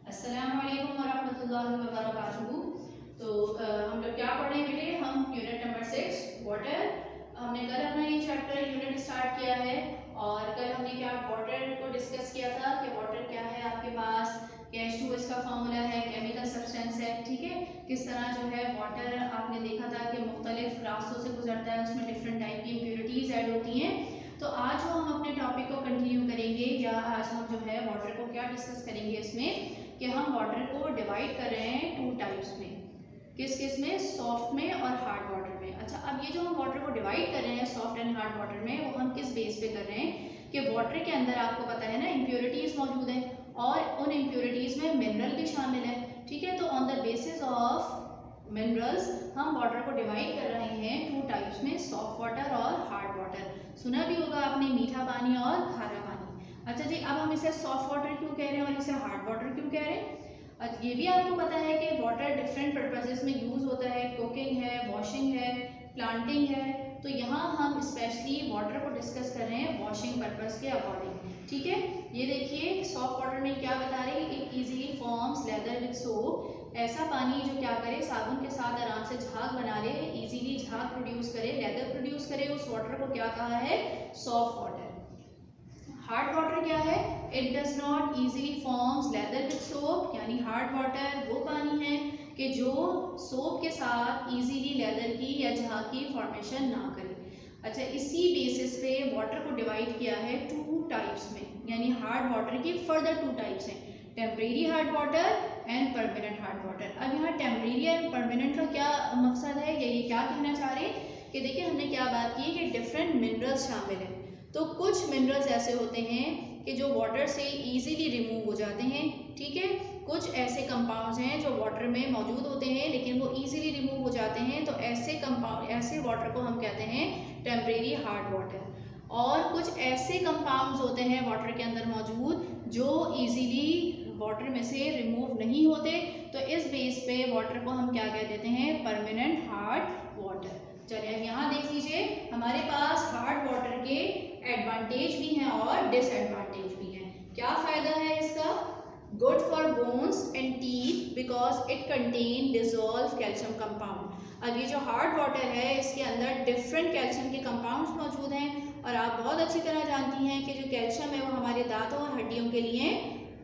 अस्सलाम वालेकुम वरहमतुल्लाहि वबरकातुहू। तो हम लोग क्या पढ़ रहे हैं बेटे? हम यूनिट नंबर 6 वाटर। हमने कल अपना ये चैप्टर यूनिट स्टार्ट किया है और कल हमने क्या वाटर को डिस्कस किया था कि वाटर क्या है आपके पास, H2O इसका फार्मूला है, केमिकल सब्सटेंस है, ठीक है। किस तरह जो है वाटर आपने देखा था कि मुख्तलिफ रास्तों से गुजरता है, उसमें डिफरेंट टाइप की इम्प्योरिटीज़ ऐड होती हैं। तो आज जो हम अपने टॉपिक को कंटिन्यू करेंगे या आज हम जो है वाटर को क्या डिस्कस करेंगे इसमें कि हम वाटर को डिवाइड कर रहे हैं 2 टाइप्स में। किस किस में? सॉफ्ट में और हार्ड वाटर में। अच्छा, अब ये जो हम वाटर को डिवाइड कर रहे हैं सॉफ्ट एंड हार्ड वाटर में, वो हम किस बेस पे कर रहे हैं कि वाटर के अंदर आपको पता है ना इम्प्योरिटीज़ मौजूद हैं और उन इम्प्योरिटीज़ में मिनरल भी शामिल है, ठीक है। तो on the basis of minerals हम वाटर को डिवाइड कर रहे हैं 2 टाइप्स में, सॉफ्ट वाटर और हार्ड वाटर। सुना भी होगा आपने मीठा पानी और खारा पानी। अच्छा जी, अब हम इसे सॉफ्ट वाटर क्यों कह रहे हैं और इसे हार्ड वाटर क्यों कह रहे हैं? ये भी आपको पता है कि वाटर डिफरेंट पर्पसेस में यूज़ होता है, कुकिंग है, वॉशिंग है, प्लांटिंग है। तो यहाँ हम स्पेशली वाटर को डिस्कस कर रहे हैं वॉशिंग पर्पस के अकॉर्डिंग, ठीक है। ये देखिए सॉफ्ट वाटर में क्या बता रहे हैं, it easily forms lather with soap. ऐसा पानी जो क्या करे, साबुन के साथ आराम से झाग बना ले, इजीली झाग प्रोड्यूस करे, लेदर प्रोड्यूस करे, उस वाटर को क्या कहा है? Soft water. हार्ड वाटर क्या है? It does not easily forms lather with soap, यानी हार्ड वाटर वो पानी है कि जो सोप के साथ इजीली लेदर की या झाग की फॉर्मेशन ना करे। अच्छा, इसी बेसिस पे वाटर को डिवाइड किया है 2 टाइप्स में, यानी हार्ड वाटर की फर्दर 2 टाइप्स हैं, temporary hard water and permanent hard water. अब यहाँ टेम्परेरी एंड परमानेंट का क्या मकसद है या ये क्या कहना चाह रहे हैं कि देखिए हमने क्या बात की कि डिफरेंट मिनरल्स शामिल हैं। तो कुछ मिनरल्स ऐसे होते हैं कि जो वाटर से इजीली रिमूव हो जाते हैं, ठीक है। कुछ ऐसे कंपाउंड्स हैं जो वाटर में मौजूद होते हैं लेकिन वो इजीली रिमूव हो जाते हैं, तो ऐसे वाटर को हम कहते हैं टेम्परेरी हार्ड वाटर। और कुछ ऐसे कंपाउंड्स होते हैं वाटर के अंदर मौजूद जो इजीली वाटर में से रिमूव नहीं होते, तो इस बेस पे वाटर को हम क्या कह देते हैं? Permanent hard water. चलिए अब यहाँ देख लीजिए, हमारे पास हार्ड वाटर के एडवांटेज भी हैं और डिसएडवांटेज भी हैं। क्या फ़ायदा है इसका? Good for bones and teeth because it contain dissolve calcium compound. अब ये जो हार्ड वाटर है इसके अंदर डिफरेंट कैल्शियम के कंपाउंड्स मौजूद हैं और आप बहुत अच्छी तरह जानती हैं कि जो कैल्शियम है वो हमारे दांतों और हड्डियों के लिए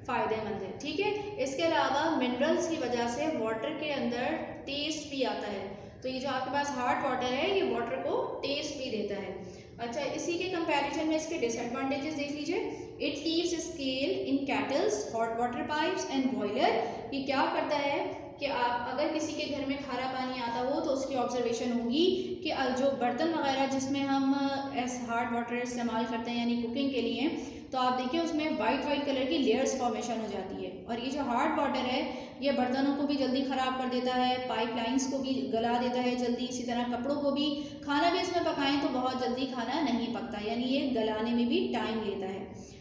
फ़ायदेमंद है, ठीक है। इसके अलावा मिनरल्स की वजह से वाटर के अंदर टेस्ट भी आता है, तो ये जो आपके पास हार्ड वाटर है ये वाटर को टेस्ट भी देता है। अच्छा, इसी के कंपैरिजन में इसके डिसएडवांटेजेस देख लीजिए। It leaves scale in kettles, hot water pipes and boiler. ये क्या करता है कि आप अगर किसी के घर में खारा पानी आता हो तो उसकी ऑब्जर्वेशन होगी कि जो बर्तन वगैरह जिसमें हम हार्ड वाटर इस्तेमाल करते हैं यानी कुकिंग के लिए, तो आप देखिए उसमें वाइट कलर की लेयर्स फॉर्मेशन हो जाती है। और ये जो हार्ड वाटर है ये बर्तनों को भी जल्दी ख़राब कर देता है, पाइपलाइंस को भी गला देता है जल्दी, इसी तरह कपड़ों को भी। खाना भी इसमें पकाएं तो बहुत जल्दी खाना नहीं पकता, यानी ये गलाने में भी टाइम लेता है।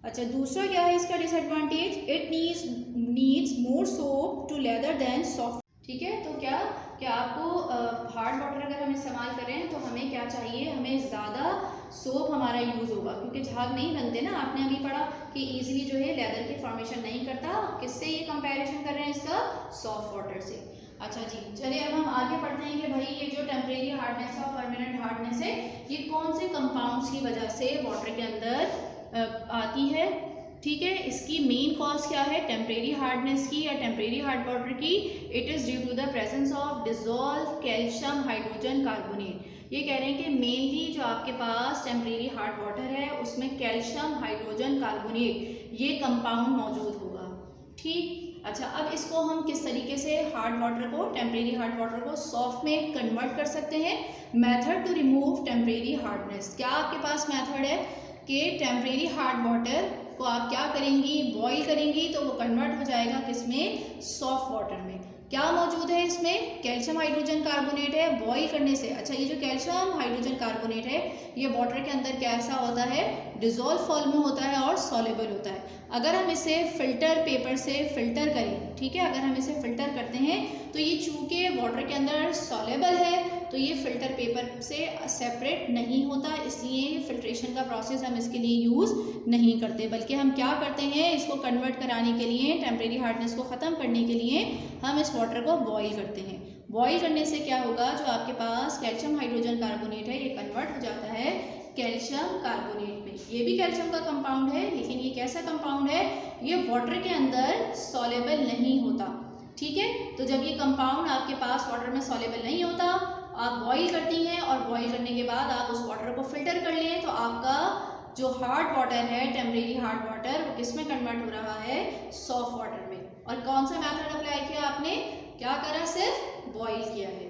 अच्छा, दूसरा क्या है इसका disadvantage? It needs more soap to lather than soft, ठीक है। तो क्या आपको हार्ड वाटर अगर हम इस्तेमाल कर रहे हैं तो हमें क्या चाहिए? हमें ज़्यादा सोप हमारा यूज़ होगा क्योंकि झाग नहीं बनते ना, आपने अभी पढ़ा कि इजीली जो है लेदर की फॉर्मेशन नहीं करता। किससे ये कंपैरिजन कर रहे हैं इसका? सॉफ्ट वाटर से। अच्छा जी, चलिए अब हम आगे पढ़ते हैं कि भाई ये जो टेम्परेरी हार्डनेस है और परमानेंट हार्डनेस है ये कौन से कंपाउंड्स की वजह से वाटर के अंदर आती है, ठीक है। इसकी मेन कॉज क्या है टेम्परेरी हार्डनेस की या टेम्परेरी हार्ड वाटर की? It is due to the presence of dissolve calcium hydrogen carbonate. ये कह रहे हैं कि मेनली जो आपके पास टेम्परेरी हार्ड वाटर है उसमें कैल्शियम हाइड्रोजन कार्बोनेट ये कंपाउंड मौजूद होगा, ठीक। अच्छा, अब इसको हम किस तरीके से हार्ड वाटर को, टेम्परेरी हार्ड वाटर को सॉफ्ट में कन्वर्ट कर सकते हैं? Method to remove temporary hardness. क्या आपके पास मेथड है कि टेम्परेरी हार्ड वाटर को आप क्या करेंगी? बॉईल करेंगी तो वो कन्वर्ट हो जाएगा किसमें? सॉफ्ट वाटर में। क्या मौजूद है इसमें? कैल्शियम हाइड्रोजन कार्बोनेट है बॉईल करने से। अच्छा, ये जो कैल्शियम हाइड्रोजन कार्बोनेट है ये वाटर के अंदर कैसा होता है? डिजॉल्व फॉर्म में होता है और सॉल्युबल होता है। अगर हम इसे फिल्टर पेपर से फिल्टर करें, ठीक है, अगर हम इसे फिल्टर करते हैं तो ये चूँकि वाटर के अंदर सॉल्युबल है तो ये फ़िल्टर पेपर से सेपरेट नहीं होता, इसलिए फ़िल्ट्रेशन का प्रोसेस हम इसके लिए यूज़ नहीं करते, बल्कि हम क्या करते हैं, इसको कन्वर्ट कराने के लिए, टेम्परेरी हार्डनेस को ख़त्म करने के लिए हम इस वाटर को बॉईल करते हैं। बॉईल करने से क्या होगा, जो आपके पास कैल्शियम हाइड्रोजन कार्बोनेट है ये कन्वर्ट हो जाता है कैल्शियम कार्बोनेट में। ये भी कैल्शियम का कंपाउंड है, लेकिन ये कैसा कंपाउंड है, ये वाटर के अंदर सॉल्युबल नहीं होता। ठीक है, तो जब ये कंपाउंड आपके पास वाटर में सॉल्युबल नहीं होता, आप बॉईल करती हैं और बॉईल करने के बाद आप उस वाटर को फिल्टर कर लें, तो आपका जो हार्ड वाटर है, टेम्परेरी हार्ड वाटर, वो किस में कन्वर्ट हो रहा है, सॉफ्ट वाटर में। और कौन सा मेथड अप्लाई किया आपने, क्या करा, सिर्फ बॉईल किया है।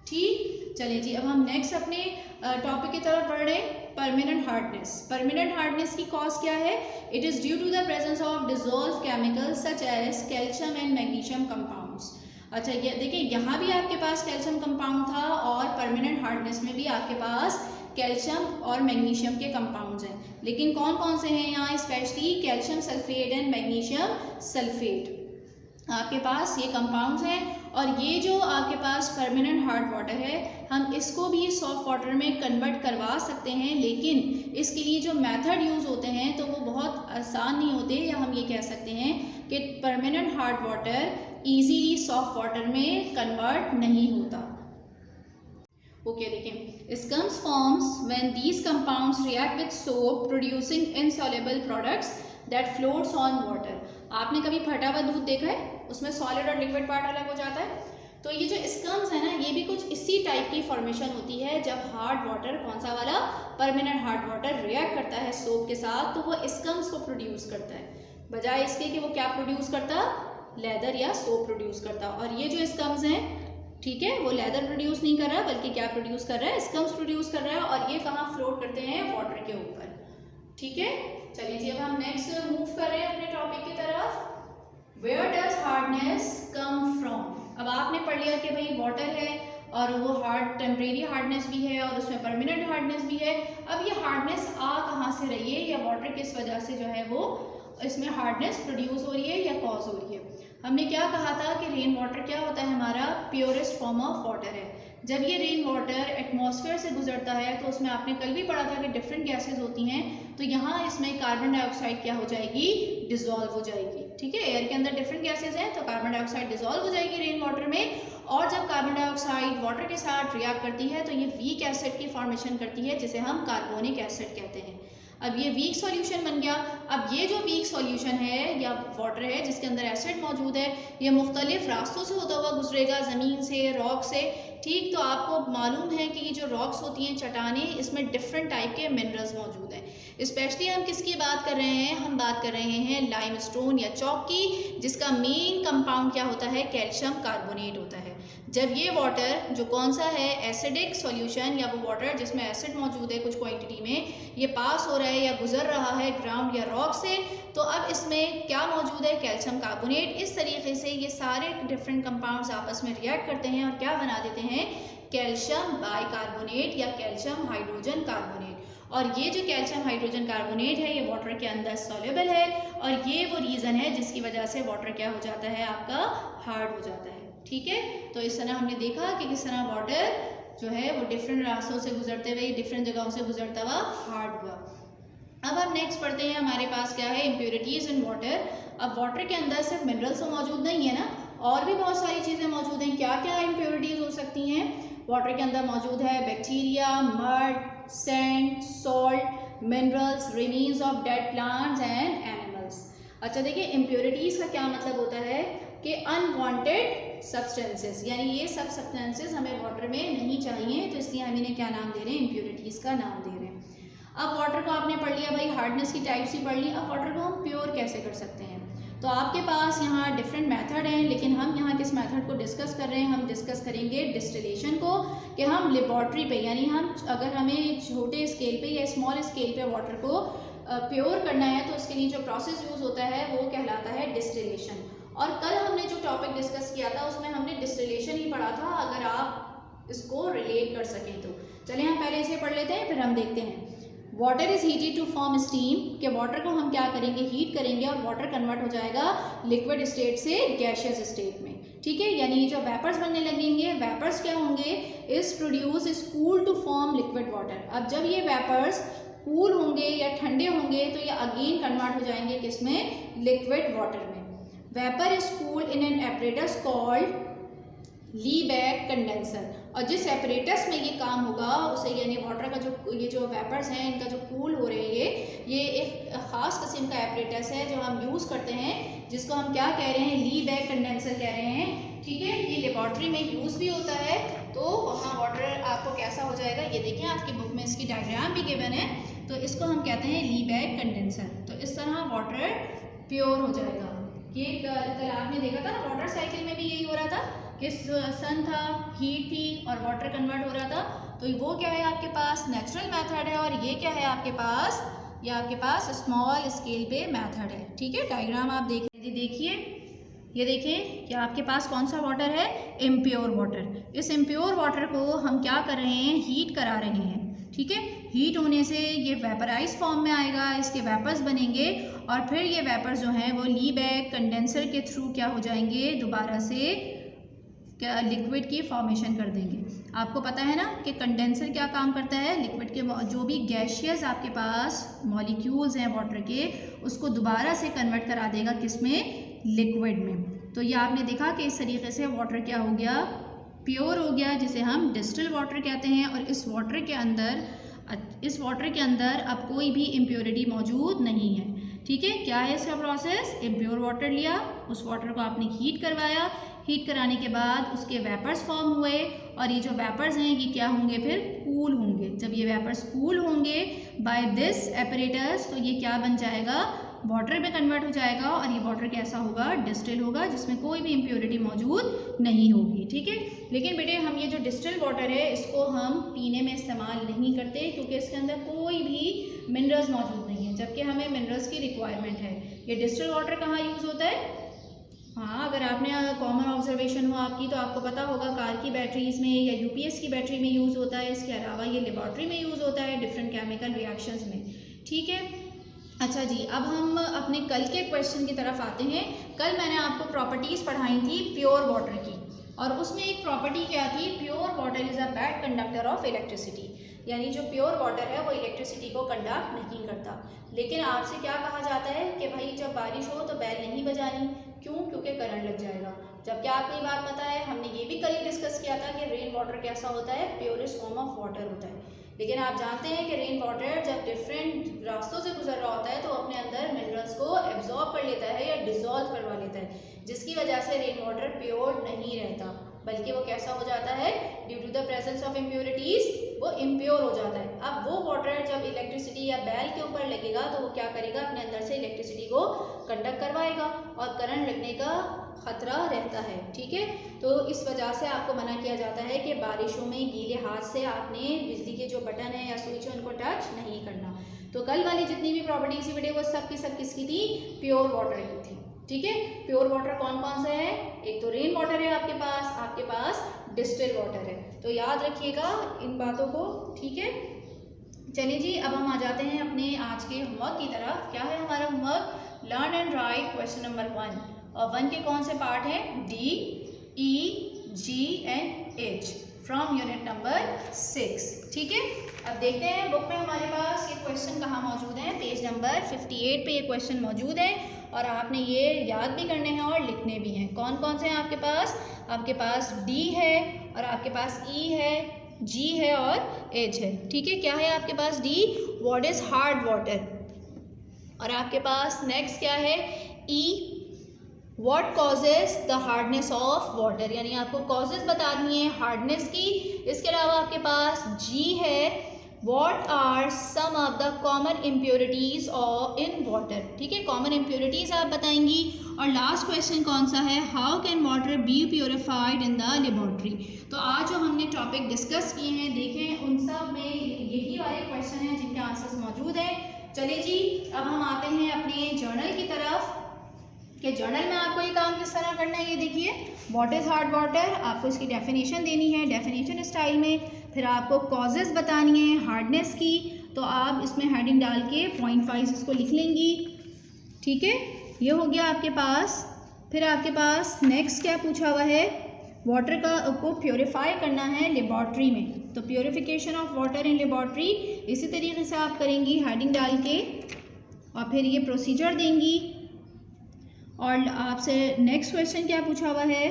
ठीक, चलिए जी, अब हम नेक्स्ट अपने टॉपिक की तरफ बढ़ रहे हैं, परमानेंट हार्डनेस। परमानेंट हार्डनेस की कॉज क्या है, it is due to the presence of dissolve chemicals such as calcium and magnesium compounds. अच्छा, ये देखिए, यहाँ भी आपके पास कैल्शियम कंपाउंड था और परमानेंट हार्डनेस में भी आपके पास कैल्शियम और मैग्नीशियम के कंपाउंड्स हैं, लेकिन कौन कौन से हैं यहाँ, specially calcium sulphate and magnesium sulphate आपके पास ये कंपाउंड्स हैं। और ये जो आपके पास परमानेंट हार्ड वाटर है, हम इसको भी सॉफ्ट वाटर में कन्वर्ट करवा सकते हैं, लेकिन इसके लिए जो मेथड यूज़ होते हैं तो वो बहुत आसान नहीं होते, या हम ये कह सकते हैं कि permanent hard water easily soft water में कन्वर्ट नहीं होता। ओके, देखिए, scums forms when these compounds react with soap producing insoluble products that floats on water. आपने कभी फटा हुआ दूध देखा है, उसमें सॉलिड और लिक्विड पार्ट अलग हो जाता है, तो ये जो स्कम्स है ना, ये भी कुछ इसी टाइप की फॉर्मेशन होती है जब हार्ड वाटर, कौन सा वाला, परमानेंट हार्ड वाटर रिएक्ट करता है सोप के साथ, तो वो स्कम्स को प्रोड्यूस करता है, बजाय इसके कि वो क्या प्रोड्यूस करता, लेदर या सोप प्रोड्यूस करता। और ये जो स्कम्स हैं, ठीक है, वो लेदर प्रोड्यूस नहीं कर रहा, बल्कि क्या प्रोड्यूस कर रहा है, स्कम्स प्रोड्यूस कर रहा है, और ये कहाँ फ्लोट करते हैं, वाटर के ऊपर। ठीक है, चलिए जी, अब हम नेक्स्ट मूव कर रहे हैं अपने टॉपिक की तरफ, where does hardness come from. अब आपने पढ़ लिया कि भाई वाटर है और वो हार्ड, टेम्परेरी हार्डनेस भी है और उसमें परमानेंट हार्डनेस भी है। अब ये हार्डनेस आ कहाँ से रही है, या वाटर किस वजह से जो है वो इसमें हार्डनेस प्रोड्यूस हो रही है या कॉज हो रही है। हमने क्या कहा था कि रेन वाटर क्या होता है, हमारा प्योरेस्ट फॉर्म ऑफ वाटर है। जब ये रेन वाटर एटमॉस्फेयर से गुजरता है तो उसमें आपने कल भी पढ़ा था कि डिफरेंट गैसेज होती हैं, तो यहाँ इसमें कार्बन डाइऑक्साइड क्या हो जाएगी, डिजॉल्व हो जाएगी। ठीक है, एयर के अंदर डिफरेंट गैसेज हैं, तो कार्बन डाइऑक्साइड डिजॉल्व हो जाएगी रेन वाटर में, और जब कार्बन डाइऑक्साइड वाटर के साथ रिएक्ट करती है तो ये वीक एसिड की फॉर्मेशन करती है, जिसे हम कार्बोनिक एसिड कहते हैं। अब ये वीक सॉल्यूशन बन गया। अब ये जो वीक सॉल्यूशन है या वाटर है जिसके अंदर एसिड मौजूद है, ये मुख्तलिफ रास्तों से होता हुआ गुजरेगा, ज़मीन से, रॉक से। ठीक, तो आपको मालूम है कि ये जो रॉक्स होती हैं, चट्टानें, इसमें डिफरेंट टाइप के मिनरल्स मौजूद हैं। स्पेशली हम किसकी बात कर रहे हैं, हम बात कर रहे हैं लाइमस्टोन या चॉक की, जिसका मेन कंपाउंड क्या होता है, कैल्शियम कार्बोनेट होता है। जब ये वाटर जो कौन सा है, एसिडिक सॉल्यूशन, या वो वाटर जिसमें एसिड मौजूद है कुछ क्वांटिटी में, ये पास हो रहा है या गुजर रहा है ग्राउंड या रॉक से, तो अब इसमें क्या मौजूद है, कैल्शियम कार्बोनेट। इस तरीके से ये सारे डिफरेंट कंपाउंड्स आपस में रिएक्ट करते हैं और क्या बना देते हैं, कैल्शियम बाइकार्बोनेट या कैल्शियम हाइड्रोजन कार्बोनेट। और ये जो कैल्शियम हाइड्रोजन कार्बोनेट है, ये वाटर के अंदर सॉल्युबल है, और ये वो रीज़न है जिसकी वजह से वाटर क्या हो जाता है, आपका हार्ड हो जाता है। ठीक है, तो इस तरह हमने देखा कि किस तरह वाटर जो है वो डिफरेंट रास्तों से गुजरते हुए, डिफरेंट जगहों से गुजरता हुआ हार्ड हुआ। अब हम नेक्स्ट पढ़ते हैं, हमारे पास क्या है, इम्प्योरिटीज़ इन वाटर। अब वाटर के अंदर सिर्फ मिनरल्स तो मौजूद नहीं है ना, और भी बहुत सारी चीज़ें मौजूद हैं। क्या क्या इम्प्योरिटीज़ हो सकती हैं, वाटर के अंदर मौजूद है bacteria, mud, sand, salt, minerals, remains of dead plants and animals. अच्छा, देखिए, इम्प्योरिटीज़ का क्या मतलब होता है कि अनवांटेड सब्सटेंसेस, यानी ये सब सब्सटेंसेस हमें वाटर में नहीं चाहिए, तो इसलिए हम इन्हें क्या नाम दे रहे हैं, इम्प्योरिटीज़ का नाम दे रहे हैं। अब वाटर को आपने पढ़ लिया भाई, हार्डनेस की टाइप्स ही पढ़ ली। अब वाटर को हम प्योर कैसे कर सकते हैं, तो आपके पास यहाँ डिफरेंट मेथड हैं, लेकिन हम यहाँ किस मेथड को डिस्कस कर रहे हैं, हम डिस्कस करेंगे डिस्टिलेशन को, कि हम लेबॉर्ट्री पे, यानी हम अगर हमें छोटे स्केल पे या स्मॉल स्केल पे वाटर को प्योर करना है तो उसके लिए जो प्रोसेस यूज़ होता है वो कहलाता है डिस्टिलेशन। और कल हमने जो टॉपिक डिस्कस किया था उसमें हमने डिस्टिलेशन ही पढ़ा था, अगर आप इसको रिलेट कर सकें तो। चलिए हम पहले इसे पढ़ लेते हैं, फिर हम देखते हैं। Water is heated to form steam, कि वाटर को हम क्या करेंगे, हीट करेंगे और वाटर कन्वर्ट हो जाएगा लिक्विड स्टेट से गैशियस स्टेट में। ठीक है, यानी ये जो वेपर्स बनने लगेंगे, वेपर्स क्या होंगे, is produce is cool to form liquid water. अब जब ये वेपर्स कूल होंगे या ठंडे होंगे तो ये अगेन कन्वर्ट हो जाएंगे किसमें, लिक्विड वाटर में। Vapour is cooled in an apparatus called Liebig condenser. और जिस एपरेटस में ये काम होगा उसे, यानी वाटर का जो ये जो वेपर्स हैं इनका जो कूल हो रहे हैं ये एक ख़ास किस्म का एपरेटस है जो हम यूज़ करते हैं, जिसको हम क्या कह रहे हैं, लीबैक कंडेंसर कह रहे हैं। ठीक है, ये लेबॉर्ट्री में यूज़ भी होता है, तो वहाँ वाटर आपको कैसा हो जाएगा, ये देखें आपकी बुक में इसकी डायग्राम भी गिवन है, तो इसको हम कहते हैं लीबैक कंडेंसर। तो इस तरह वाटर प्योर हो जाएगा। ये कल आपने देखा था ना, वाटर साइकिल में भी यही हो रहा था कि सन था, हीट थी और वाटर कन्वर्ट हो रहा था। तो वो क्या है आपके पास, नेचुरल मेथड है, और ये क्या है आपके पास, ये आपके पास स्मॉल स्केल पे मेथड है। ठीक है, डायग्राम आप देखिए, ये देखें कि आपके पास कौन सा वाटर है, इम्प्योर वाटर। इस इम्प्योर वाटर को हम क्या कर रहे हैं, हीट करा रहे हैं। ठीक है, हीट होने से ये वेपराइज फॉर्म में आएगा, इसके वेपर्स बनेंगे और फिर ये वेपर्स जो हैं वो लीबैक कंडेंसर के थ्रू क्या हो जाएंगे, दोबारा से क्या लिक्विड की फॉर्मेशन कर देंगे। आपको पता है ना कि कंडेंसर क्या काम करता है, लिक्विड के जो भी गैशियस आपके पास मॉलिक्यूल्स हैं वाटर के, उसको दोबारा से कन्वर्ट करा देगा किसमें, लिक्विड में। तो ये आपने देखा कि इस तरीके से वाटर क्या हो गया, प्योर हो गया, जिसे हम डिस्टिल वाटर कहते हैं। और इस वाटर के अंदर अब कोई भी इम्प्योरिटी मौजूद नहीं है। ठीक है, क्या है इसका प्रोसेस, इम्प्योर वाटर लिया, उस वाटर को आपने हीट करवाया, हीट कराने के बाद उसके वेपर्स फॉर्म हुए और ये जो वेपर्स हैं ये क्या होंगे, फिर कूल होंगे। जब ये वेपर्स कूल होंगे बाय दिस एपरेटस, तो ये क्या बन जाएगा, वाटर में कन्वर्ट हो जाएगा और ये वाटर कैसा होगा, डिस्टिल होगा, जिसमें कोई भी इम्प्योरिटी मौजूद नहीं होगी। ठीक है, लेकिन बेटे हम ये जो डिस्टिल वाटर है इसको हम पीने में इस्तेमाल नहीं करते क्योंकि इसके अंदर कोई भी मिनरल्स मौजूद नहीं है, जबकि हमें मिनरल्स की रिक्वायरमेंट है। ये डिस्टिल वाटर कहाँ यूज़ होता है, हाँ अगर आपने कॉमन ऑब्जर्वेशन हो आपकी तो आपको पता होगा कार की बैटरीज़ में या यूपीएस की बैटरी में यूज़ होता है। इसके अलावा ये लेबॉर्ट्री में यूज़ होता है डिफरेंट केमिकल रिएक्शंस में। ठीक है, अच्छा जी, अब हम अपने कल के क्वेश्चन की तरफ आते हैं। कल मैंने आपको प्रॉपर्टीज़ पढ़ाई थी प्योर वाटर की, और उसमें एक प्रॉपर्टी क्या थी, pure water is a bad conductor of electricity, यानी जो प्योर वाटर है वो इलेक्ट्रिसिटी को कंडक्ट नहीं करता। लेकिन आपसे क्या कहा जाता है कि भाई जब बारिश हो तो बैल नहीं बजानी, क्यों, क्योंकि करंट लग जाएगा। जबकि आपको ये बात पता है, हमने ये भी कल ही डिस्कस किया था कि रेन वाटर कैसा होता है, प्योरेस्ट फॉर्म ऑफ वाटर होता है। लेकिन आप जानते हैं कि रेन वाटर जब डिफरेंट रास्तों से गुजर रहा होता है तो अपने अंदर मिनरल्स को एब्जॉर्ब कर लेता है या डिसॉल्व करवा लेता है, जिसकी वजह से रेन वाटर प्योर नहीं रहता, बल्कि वो कैसा हो जाता है, due to the presence of impurities वो इम्प्योर हो जाता है। अब वो वाटर जब इलेक्ट्रिसिटी या बैल के ऊपर लगेगा तो वो क्या करेगा, अपने अंदर से इलेक्ट्रिसिटी को कंडक्ट करवाएगा और करंट लगने का ख़तरा रहता है। ठीक है, तो इस वजह से आपको मना किया जाता है कि बारिशों में गीले हाथ से आपने बिजली के जो बटन है या स्विच है उनको टच नहीं करना। तो कल वाली जितनी भी प्रॉपर्टीज वीडियो वो सब की सब किसकी थी, प्योर वाटर की थी। ठीक है, प्योर वाटर कौन कौन सा है, एक तो रेन वाटर है आपके पास डिस्टिल वाटर है, तो याद रखिएगा इन बातों को। ठीक है, चलिए जी, अब हम आ जाते हैं अपने आज के होमवर्क की तरफ। क्या है हमारा homework, learn and write question number 1। और 1 के कौन से पार्ट हैं, D, E, G and H from unit number 6। ठीक है, अब देखते हैं बुक में हमारे पास ये क्वेश्चन कहाँ मौजूद हैं। पेज नंबर 58 पे ये क्वेश्चन मौजूद है और आपने ये याद भी करने हैं और लिखने भी हैं। कौन कौन से हैं आपके पास डी है और आपके पास ई है, जी है और एच है। ठीक है, क्या है आपके पास, D, what is hard water, और आपके पास नेक्स्ट क्या है, E, what causes the hardness of water, यानी आपको कॉजेज बतानी है हार्डनेस की। इसके अलावा आपके पास जी है, what are some of the common impurities in water. ठीक है, कॉमन इम्प्योरिटीज़ आप बताएंगी। और लास्ट क्वेश्चन कौन सा है, how can water be purified in the laboratory. तो आज जो हमने टॉपिक डिस्कस किए हैं देखें उन सब में यही वाले क्वेश्चन हैं जिनके आंसर्स मौजूद हैं। चलिए जी, अब हम आते हैं अपने जर्नल की तरफ कि जर्नल में आपको ये काम किस तरह करना है। ये देखिए, व्हाट इज़ हार्ड वाटर, आपको इसकी डेफिनेशन देनी है डेफिनेशन स्टाइल में, फिर आपको कॉजेज़ बतानी है हार्डनेस की, तो आप इसमें हेडिंग डाल के पॉइंट वाइज इसको लिख लेंगी। ठीक है, ये हो गया आपके पास फिर आपके पास नेक्स्ट क्या पूछा हुआ है, वाटर को प्योरीफाई करना है लेबॉर्ट्री में, तो purification of water in laboratory इसी तरीके से आप करेंगी हेडिंग डाल के और फिर ये प्रोसीजर देंगी। और आपसे नेक्स्ट क्वेश्चन क्या पूछा हुआ है,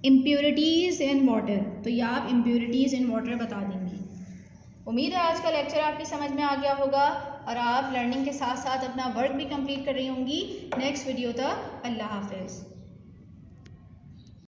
इम्प्योरिटीज़ इन वाटर, तो ये आप इम्प्योरिटीज़ इन वाटर बता देंगी। उम्मीद है आज का लेक्चर आपकी समझ में आ गया होगा और आप लर्निंग के साथ साथ अपना वर्क भी कंप्लीट कर रही होंगी। नेक्स्ट वीडियो तक अल्लाह हाफ़िज़।